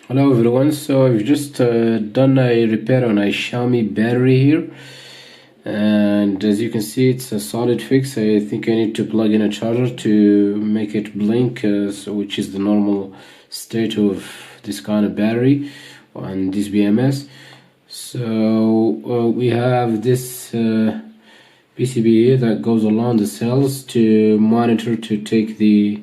Hello everyone, so I've just done a repair on a Xiaomi battery here, and as you can see it's a solid fix. I think I need to plug in a charger to make it blink, which is the normal state of this kind of battery on this BMS. So we have this PCB here that goes along the cells to monitor, to take the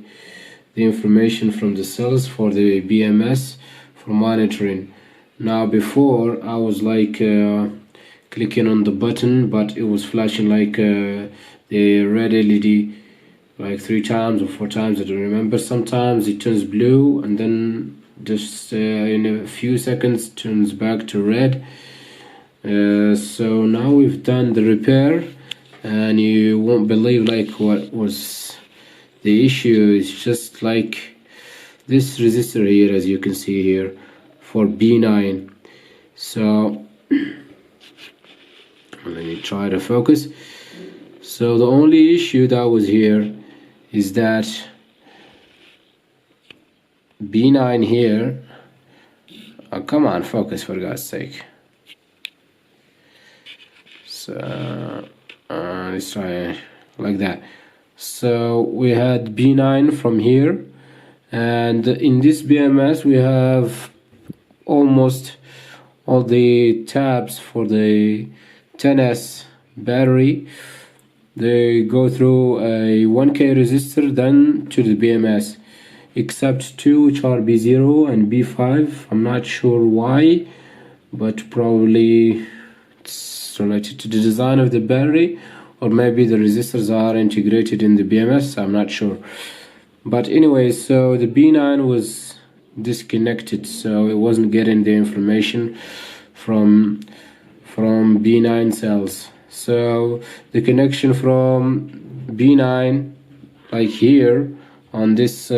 information from the cells for the BMS for monitoring. Now before I was like clicking on the button, but it was flashing like the red LED like 3 times or 4 times, I don't remember. Sometimes it turns blue and then just in a few seconds turns back to red. So now we've done the repair, and you won't believe like what was the issue. Is just like this resistor here, as you can see here, for B9. So let me try to focus. So the only issue that was here is that B9 here, oh, come on, focus for God's sake. So let's try like that. So we had B9 from here, and in this BMS we have almost all the tabs for the 10S battery. They go through a 1K resistor then to the BMS, except 2 which are B0 and B5. I'm not sure why, but probably it's related to the design of the battery, or maybe the resistors are integrated in the BMS, I'm not sure. But anyway, so the B9 was disconnected, so it wasn't getting the information from B9 cells. So the connection from B9, like here on this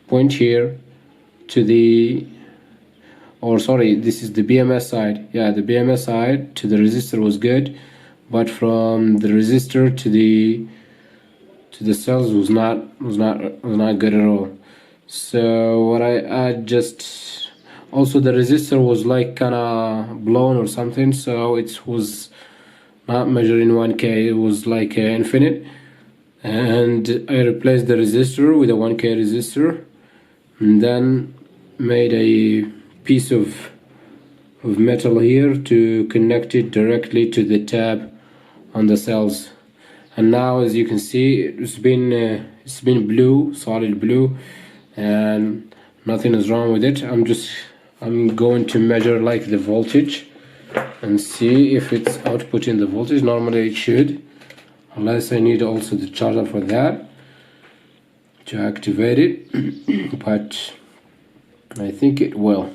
point here, to the, or sorry, this is the BMS side, yeah, the BMS side to the resistor was good, but from the resistor to the cells was not good at all. So what I just, also the resistor was like kinda blown or something, so it was not measuring 1K, it was like infinite. And I replaced the resistor with a 1K resistor, and then made a piece of metal here to connect it directly to the tab on the cells. And now, as you can see, it's been blue, solid blue, and nothing is wrong with it. I'm going to measure like the voltage and see if it's outputting the voltage. Normally it should, unless I need also the charger for that to activate it, but I think it will.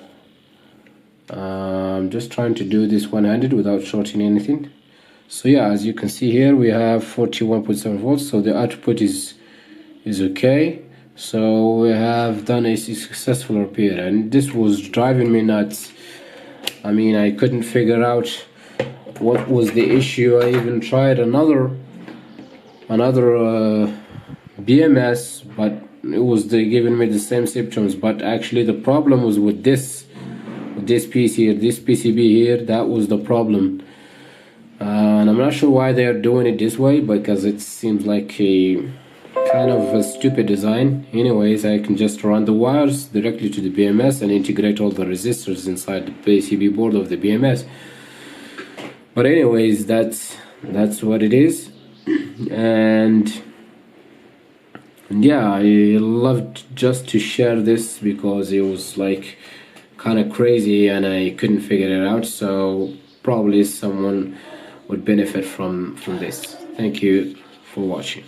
I'm just trying to do this one-handed without shorting anything. So yeah, as you can see here, we have 41.7 volts, so the output is okay. So we have done a successful repair, and this was driving me nuts. I mean, I couldn't figure out what was the issue. I even tried another BMS, but it was giving me the same symptoms. But actually the problem was with this piece here, this PCB here, that was the problem. And I'm not sure why they are doing it this way, because it seems like a kind of a stupid design. Anyways, I can just run the wires directly to the BMS and integrate all the resistors inside the PCB board of the BMS. But anyways, that's what it is. And yeah, I loved just to share this because it was like kind of crazy and I couldn't figure it out, so probably someone would benefit from this. Thank you for watching.